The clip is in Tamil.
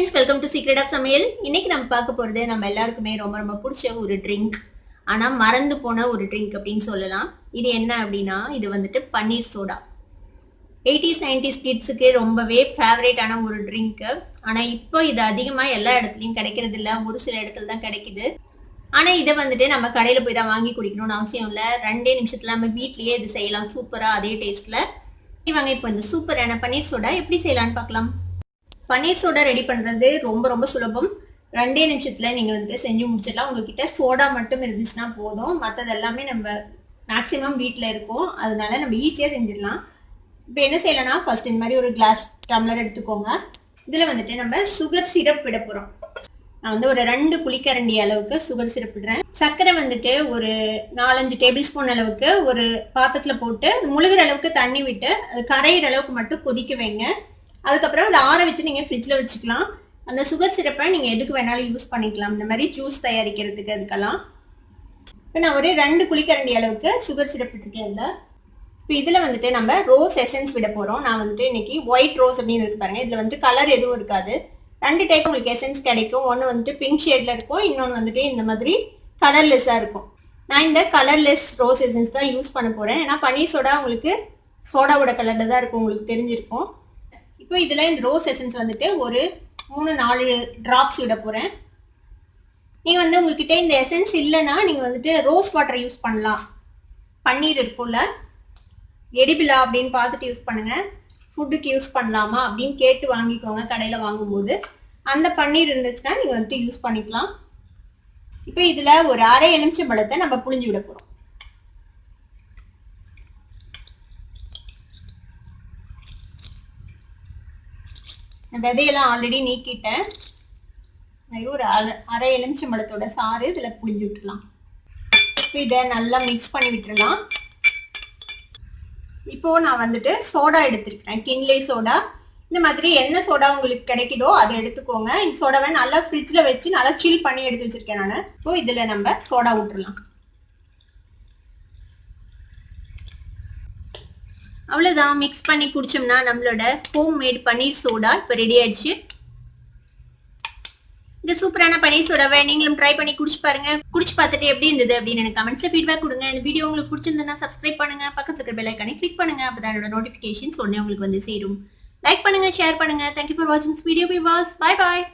Friends, welcome to secret of சமையல். இன்னைக்கு நம்ம பார்க்க போறது நம்ம எல்லாருக்குமே ரொம்ப ரொம்ப பிடிச்ச ஒரு ட்ரிங்க். ஆனா மறந்து போன ஒரு ட்ரிங்க் அப்படின்னு சொல்லலாம். இது என்ன அப்படின்னா, இது வந்துட்டு பன்னீர் சோடா. 80s 90s கிட்ஸுக்கு ரொம்பவே ஃபேவரேட்டான ஒரு ட்ரிங்க். ஆனா இப்போ இது அதிகமா எல்லா இடத்துலயும் கிடைக்கிறது இல்ல, ஒரு சில இடத்துல தான் கிடைக்குது. ஆனா இதை வந்துட்டு நம்ம கடையில போய் தான் வாங்கி குடிக்கணும்னு அவசியம் இல்ல. 2 நிமிஷத்துல நம்ம வீட்லயே இது செய்யலாம் சூப்பரா, அதே டேஸ்ட்ல. இவங்க இப்போ இந்த சூப்பரான பன்னீர் சோடா எப்படி செய்யலாம்னு பார்க்கலாம். பன்னீர் சோடா ரெடி பண்றது ரொம்ப ரொம்ப சுலபம். 2 நிமிஷத்துல நீங்க வந்துட்டு செஞ்சு முடிச்சிடலாம். உங்ககிட்ட சோடா மட்டும் இருந்துச்சுன்னா போதும், மற்றது எல்லாமே நம்ம மேக்சிமம் வீட்டில் இருக்கும், அதனால நம்ம ஈஸியாக செஞ்சிடலாம். இப்போ என்ன செய்யலாம்னா, ஃபர்ஸ்ட் இந்த மாதிரி ஒரு கிளாஸ் டம்ளர் எடுத்துக்கோங்க. இதில் வந்துட்டு நம்ம சுகர் சிரப் விட போகிறோம். நான் வந்து ஒரு 2 குழிக்கரண்டி அளவுக்கு சுகர் சிரப் விடுறேன். சர்க்கரை வந்துட்டு ஒரு 4-5 டேபிள் ஸ்பூன் அளவுக்கு ஒரு பாத்திரத்தில் போட்டு முழுகிற அளவுக்கு தண்ணி விட்டு அது கரையிற அளவுக்கு மட்டும் கொதிக்க வைங்க. அதுக்கப்புறம் அதை ஆற வச்சு நீங்கள் ஃப்ரிட்ஜில் வச்சுக்கலாம். அந்த சுகர் சிரப்பை நீங்கள் எதுக்கு வேணாலும் யூஸ் பண்ணிக்கலாம், இந்த மாதிரி ஜூஸ் தயாரிக்கிறதுக்கு அதுக்கெல்லாம். இப்போ நான் ஒரு 2 குழிக்கரண்டி அளவுக்கு சுகர் சிரப் விட்டுருக்கேன் இதில். இப்போ இதில் வந்துட்டு நம்ம ரோஸ் எசன்ஸ் விட போகிறோம். நான் வந்துட்டு இன்னைக்கு ஒயிட் ரோஸ் அப்படின்னு இருக்கு பாருங்க. இதில் வந்துட்டு கலர் எதுவும் இருக்காது. 2 டைப் உங்களுக்கு எசன்ஸ் கிடைக்கும். ஒன்று வந்துட்டு பிங்க் ஷேடில் இருக்கும், இன்னொன்று வந்துட்டு இந்த மாதிரி கலர்லெஸ்ஸாக இருக்கும். நான் இந்த கலர்லெஸ் ரோஸ் எசன்ஸ் தான் யூஸ் பண்ண போகிறேன். ஏன்னா பன்னீர் சோடா உங்களுக்கு சோடாவோட கலரில் தான் இருக்கும், உங்களுக்கு தெரிஞ்சிருக்கும். இப்போ இதில் இந்த ரோஸ் எசன்ஸ் வந்துட்டு ஒரு 3-4 ட்ராப்ஸ் விட போகிறேன். நீங்கள் வந்து உங்ககிட்ட இந்த எசன்ஸ் இல்லைன்னா நீங்கள் வந்துட்டு ரோஸ் வாட்டர் யூஸ் பண்ணலாம். பன்னீர் இருக்கும்ல, எடிபிளா அப்படின்னு பார்த்துட்டு யூஸ் பண்ணுங்க. ஃபுட்டுக்கு யூஸ் பண்ணலாமா அப்படின்னு கேட்டு வாங்கிக்கோங்க கடையில் வாங்கும்போது. அந்த பன்னீர் இருந்துச்சுன்னா நீங்கள் வந்துட்டு யூஸ் பண்ணிக்கலாம். இப்போ இதில் ஒரு அரை எலுமிச்சம்பழத்தை நம்ம புழிஞ்சு விட போகிறோம். விதையெல்லாம் ஆல்ரெடி நீக்கிட்டேன். ஒரு அரை எலுமிச்சம்பழத்தோட சாறு இதில் புழிஞ்சு விட்டுலாம். இப்போ இதை நல்லா மிக்ஸ் பண்ணி விட்டுடலாம். இப்போ நான் வந்துட்டு சோடா எடுத்துருக்கேன், கிண்லே சோடா. இந்த மாதிரி என்ன சோடா உங்களுக்கு கிடைக்குதோ அதை எடுத்துக்கோங்க. இந்த சோடாவை நல்லா ஃப்ரிட்ஜில் வச்சு நல்லா சில் பண்ணி எடுத்து வச்சிருக்கேன் நான். இப்போ இதில் நம்ம சோடா விட்டுடலாம். அவ்வளோதான், மிக்ஸ் பண்ணி குடிச்சோம்னா நம்மளோட ஹோம் மேட் பன்னீர் சோடா இப்போ ரெடி ஆயிடுச்சு. இந்த சூப்பரான பன்னீர் சோடாவை நீங்களும் ட்ரை பண்ணி குடிச்சு பாருங்க. குடிச்சு பார்த்துட்டு எப்படி இருந்தது அப்படின்னு எனக்கு கமெண்ட்ஸ்ல ஃபீட்பேக் கொடுங்க. இந்த வீடியோ உங்களுக்கு பிடிச்சிருந்தா சப்ஸ்கிரைப் பண்ணுங்க, பக்கத்துல இருக்கிற பெல் ஐகானை கிளிக் பண்ணுங்க. அப்பதான் என்னோட நோட்டிபிகேஷன்ஸ் உடனே உங்களுக்கு வந்து சேரும். லைக் பண்ணுங்க, ஷேர் பண்ணுங்க. தேங்க்யூ ஃபார் வாட்சிங் திஸ் வீடியோ. Bye bye.